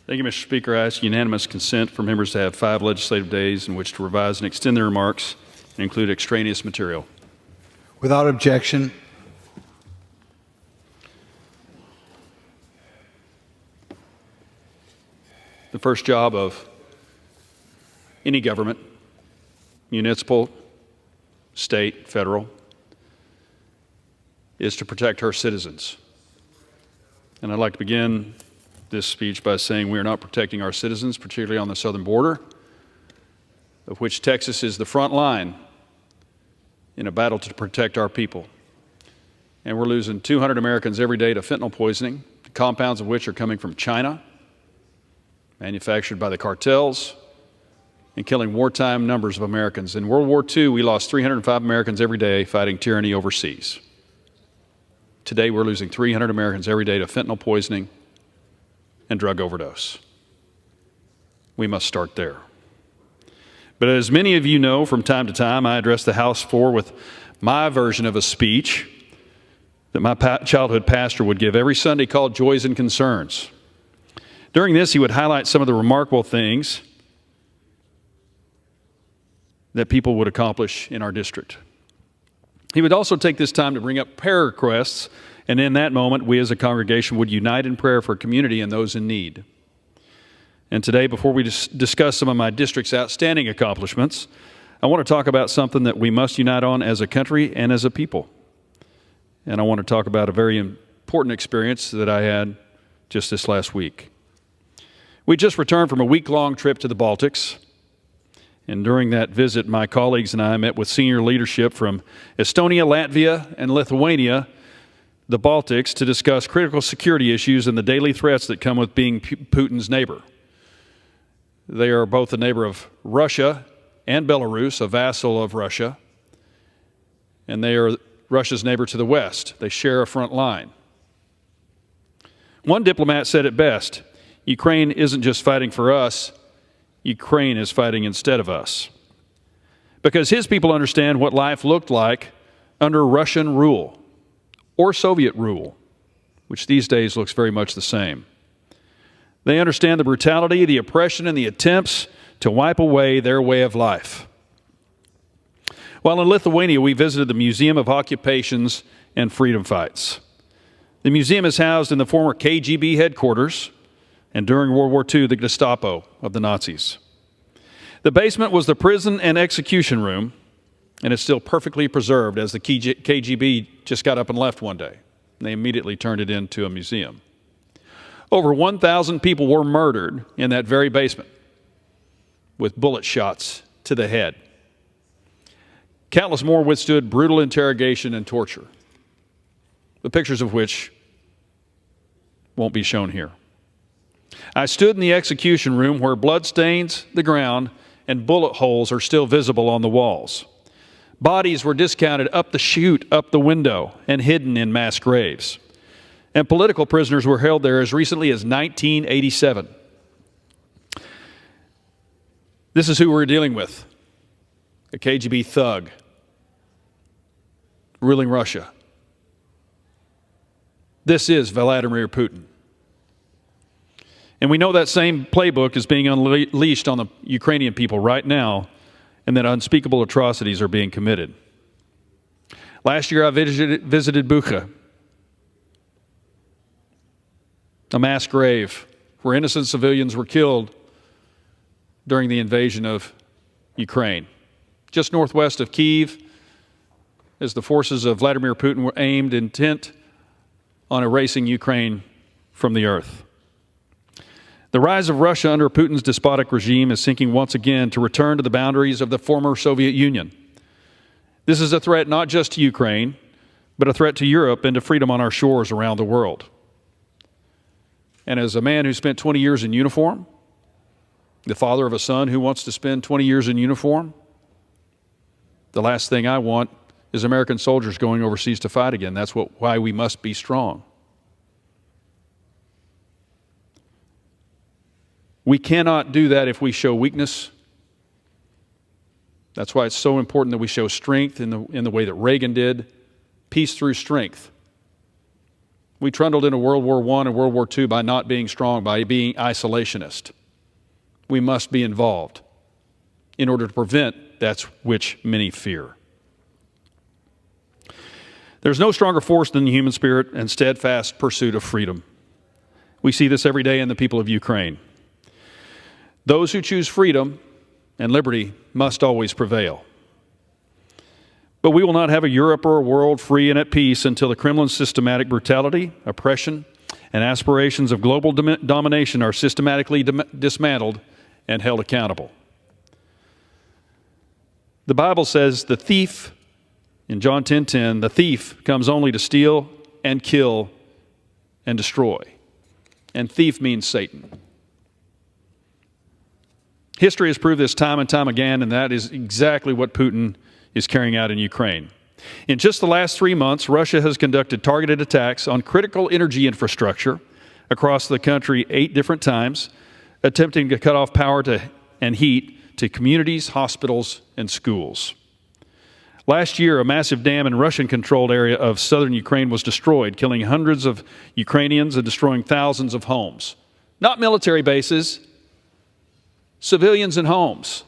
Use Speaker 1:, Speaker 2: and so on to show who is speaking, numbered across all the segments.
Speaker 1: Thank you, Mr. Speaker. I ask unanimous consent for members to have 5 legislative days in which to revise and extend their remarks and include extraneous material.
Speaker 2: Without objection.
Speaker 1: The first job of any government, municipal, state, federal, is to protect her citizens. And I'd like to begin this speech by saying we are not protecting our citizens, particularly on the southern border, of which Texas is the front line in a battle to protect our people. And we're losing 200 Americans every day to fentanyl poisoning, the compounds of which are coming from China, manufactured by the cartels, and killing wartime numbers of Americans. In World War II, we lost 305 Americans every day fighting tyranny overseas. Today, we're losing 300 Americans every day to fentanyl poisoning and drug overdose. We must start there. But as many of you know, from time to time, I address the House floor with my version of a speech that my childhood pastor would give every Sunday called Joys and Concerns. During this, he would highlight some of the remarkable things that people would accomplish in our district. He would also take this time to bring up prayer requests, and in that moment, we as a congregation would unite in prayer for community and those in need. And today, before we discuss some of my district's outstanding accomplishments, I want to talk about something that we must unite on as a country and as a people. And I want to talk about a very important experience that I had just this last week. We just returned from a week-long trip to the Baltics. And during that visit, my colleagues and I met with senior leadership from Estonia, Latvia, and Lithuania, the Baltics, to discuss critical security issues and the daily threats that come with being Putin's neighbor. They are both a neighbor of Russia and Belarus, a vassal of Russia, and they are Russia's neighbor to the west. They share a front line. One diplomat said it best: Ukraine isn't just fighting for us, Ukraine is fighting instead of us. Because his people understand what life looked like under Russian rule or Soviet rule, which these days looks very much the same. They understand the brutality, the oppression, and the attempts to wipe away their way of life. While in Lithuania, we visited the Museum of Occupations and Freedom Fights. The museum is housed in the former KGB headquarters, and during World War II, the Gestapo of the Nazis. The basement was the prison and execution room, and it's still perfectly preserved, as the KGB just got up and left one day. They immediately turned it into a museum. Over 1,000 people were murdered in that very basement with bullet shots to the head. Countless more withstood brutal interrogation and torture, the pictures of which won't be shown here. I stood in the execution room where blood stains the ground and bullet holes are still visible on the walls. Bodies were discounted up the chute, up the window, and hidden in mass graves. And political prisoners were held there as recently as 1987. This is who we're dealing with: a KGB thug ruling Russia. This is Vladimir Putin. And we know that same playbook is being unleashed on the Ukrainian people right now, and that unspeakable atrocities are being committed. Last year, I visited Bucha, a mass grave where innocent civilians were killed during the invasion of Ukraine. Just northwest of Kyiv, as the forces of Vladimir Putin were aimed intent on erasing Ukraine from the earth. The rise of Russia under Putin's despotic regime is sinking once again to return to the boundaries of the former Soviet Union. This is a threat not just to Ukraine, but a threat to Europe and to freedom on our shores around the world. And as a man who spent 20 years in uniform, the father of a son who wants to spend 20 years in uniform, the last thing I want is American soldiers going overseas to fight again. That's why we must be strong. We cannot do that if we show weakness. That's why it's so important that we show strength in the way that Reagan did, peace through strength. We trundled into World War I and World War II by not being strong, by being isolationist. We must be involved in order to prevent that which many fear. There's no stronger force than the human spirit and steadfast pursuit of freedom. We see this every day in the people of Ukraine. Those who choose freedom and liberty must always prevail. But we will not have a Europe or a world free and at peace until the Kremlin's systematic brutality, oppression, and aspirations of global domination are systematically dismantled and held accountable. The Bible says the thief, in John 10:10, the thief comes only to steal and kill and destroy. And thief means Satan. History has proved this time and time again, and that is exactly what Putin is carrying out in Ukraine. In just the last 3 months, Russia has conducted targeted attacks on critical energy infrastructure across the country 8 different times, attempting to cut off power and heat to communities, hospitals, and schools. Last year, a massive dam in Russian-controlled area of southern Ukraine was destroyed, killing hundreds of Ukrainians and destroying thousands of homes. Not military bases, civilians and homes.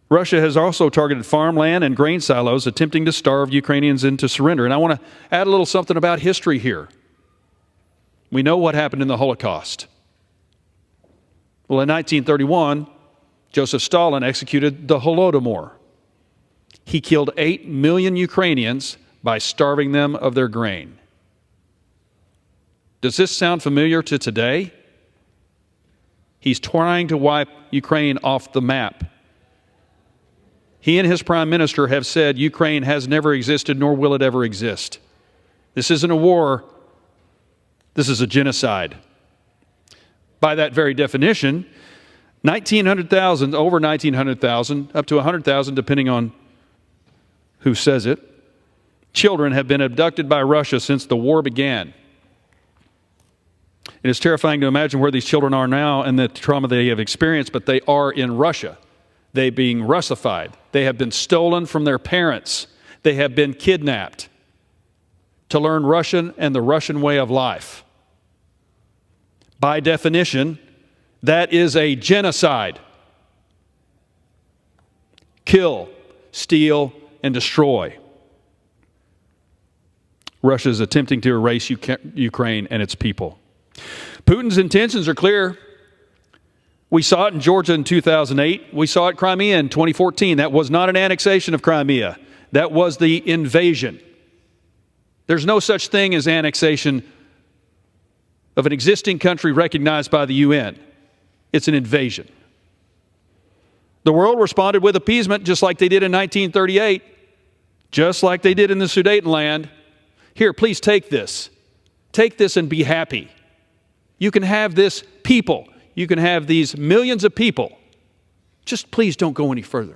Speaker 1: Russia has also targeted farmland and grain silos, attempting to starve Ukrainians into surrender. And I want to add a little something about history here. We know what happened in the Holocaust. Well, in 1931, Joseph Stalin executed the Holodomor. He killed 8 million Ukrainians by starving them of their grain. Does this sound familiar to today? He's trying to wipe Ukraine off the map. He and his prime minister have said Ukraine has never existed, nor will it ever exist. This isn't a war. This is a genocide. By that very definition, 1,900,000, over 1,900,000, up to 100,000, depending on who says it, children have been abducted by Russia since the war began. It is terrifying to imagine where these children are now and the trauma they have experienced, but they are in Russia. They being Russified. They have been stolen from their parents. They have been kidnapped to learn Russian and the Russian way of life. By definition, that is a genocide. Kill, steal, and destroy. Russia is attempting to erase Ukraine and its people. Putin's intentions are clear. We saw it in Georgia in 2008. We saw it in Crimea in 2014. That was not an annexation of Crimea. That was the invasion. There's no such thing as annexation of an existing country recognized by the UN. It's an invasion. The world responded with appeasement just like they did in 1938, just like they did in the Sudetenland. Here, please take this. Take this and be happy. You can have this people. You can have these millions of people. Just please don't go any further.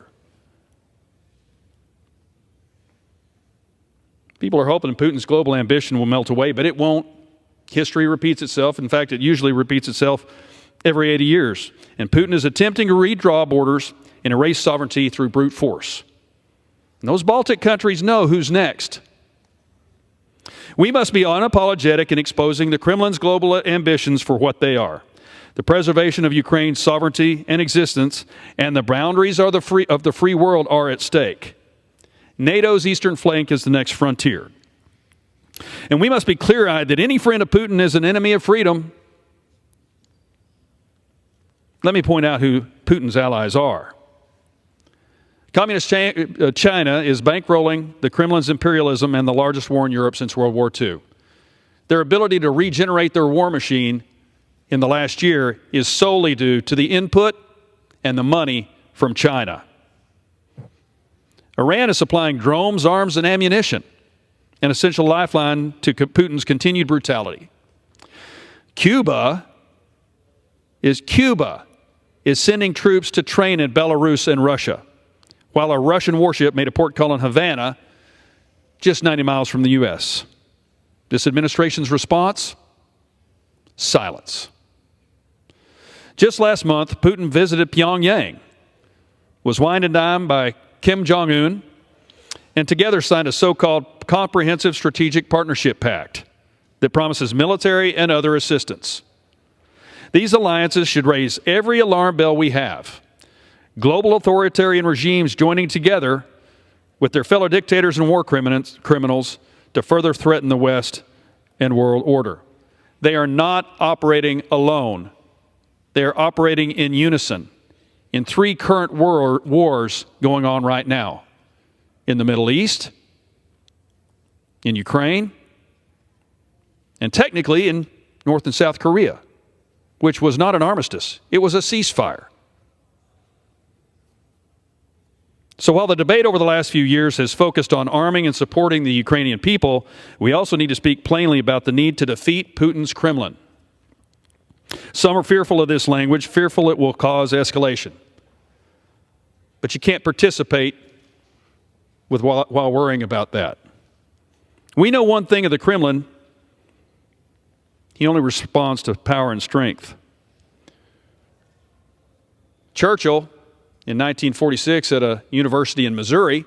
Speaker 1: People are hoping Putin's global ambition will melt away, but it won't. History repeats itself. In fact, it usually repeats itself every 80 years. And Putin is attempting to redraw borders and erase sovereignty through brute force. And those Baltic countries know who's next. We must be unapologetic in exposing the Kremlin's global ambitions for what they are. The preservation of Ukraine's sovereignty and existence and the boundaries of the free world are at stake. NATO's eastern flank is the next frontier. And we must be clear-eyed that any friend of Putin is an enemy of freedom. Let me point out who Putin's allies are. Communist China is bankrolling the Kremlin's imperialism and the largest war in Europe since World War II. Their ability to regenerate their war machine in the last year is solely due to the input and the money from China. Iran is supplying drones, arms, and ammunition, an essential lifeline to Putin's continued brutality. Cuba is sending troops to train in Belarus and Russia, while a Russian warship made a port call in Havana, just 90 miles from the U.S. This administration's response? Silence. Just last month, Putin visited Pyongyang, was wined and dined by Kim Jong-un, and together signed a so-called Comprehensive Strategic Partnership Pact that promises military and other assistance. These alliances should raise every alarm bell we have. Global authoritarian regimes joining together with their fellow dictators and war criminals to further threaten the West and world order. They are not operating alone. They are operating in unison in three current wars going on right now: in the Middle East, in Ukraine, and technically in North and South Korea, which was not an armistice. It was a ceasefire. So while the debate over the last few years has focused on arming and supporting the Ukrainian people, we also need to speak plainly about the need to defeat Putin's Kremlin. Some are fearful of this language, fearful it will cause escalation. But you can't participate while worrying about that. We know one thing of the Kremlin: he only responds to power and strength. Churchill, in 1946 at a university in Missouri,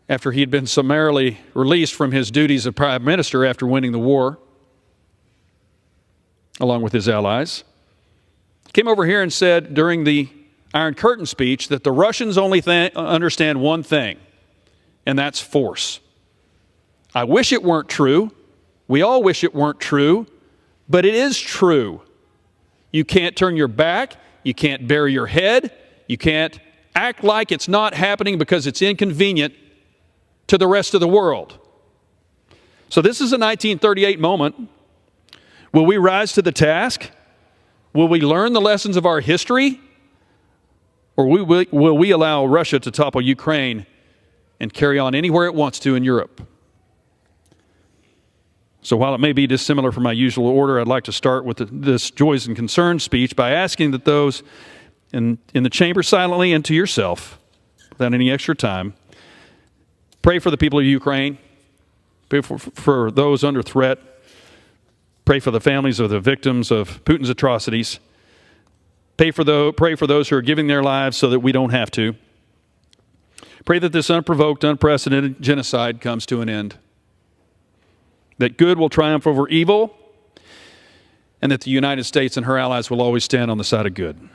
Speaker 1: after he had been summarily released from his duties of prime minister after winning the war, along with his allies, came over here and said during the Iron Curtain speech that the Russians only understand one thing, and that's force. I wish it weren't true. We all wish it weren't true, but it is true. You can't turn your back. You can't bury your head. You can't act like it's not happening because it's inconvenient to the rest of the world. So this is a 1938 moment. Will we rise to the task? Will we learn the lessons of our history? Or will we allow Russia to topple Ukraine and carry on anywhere it wants to in Europe? So while it may be dissimilar from my usual order, I'd like to start with this Joys and Concerns speech by asking that those in the chamber silently and to yourself, without any extra time, pray for the people of Ukraine, pray for those under threat, pray for the families of the victims of Putin's atrocities, pray for those who are giving their lives so that we don't have to. Pray that this unprovoked, unprecedented genocide comes to an end, that good will triumph over evil, and that the United States and her allies will always stand on the side of good.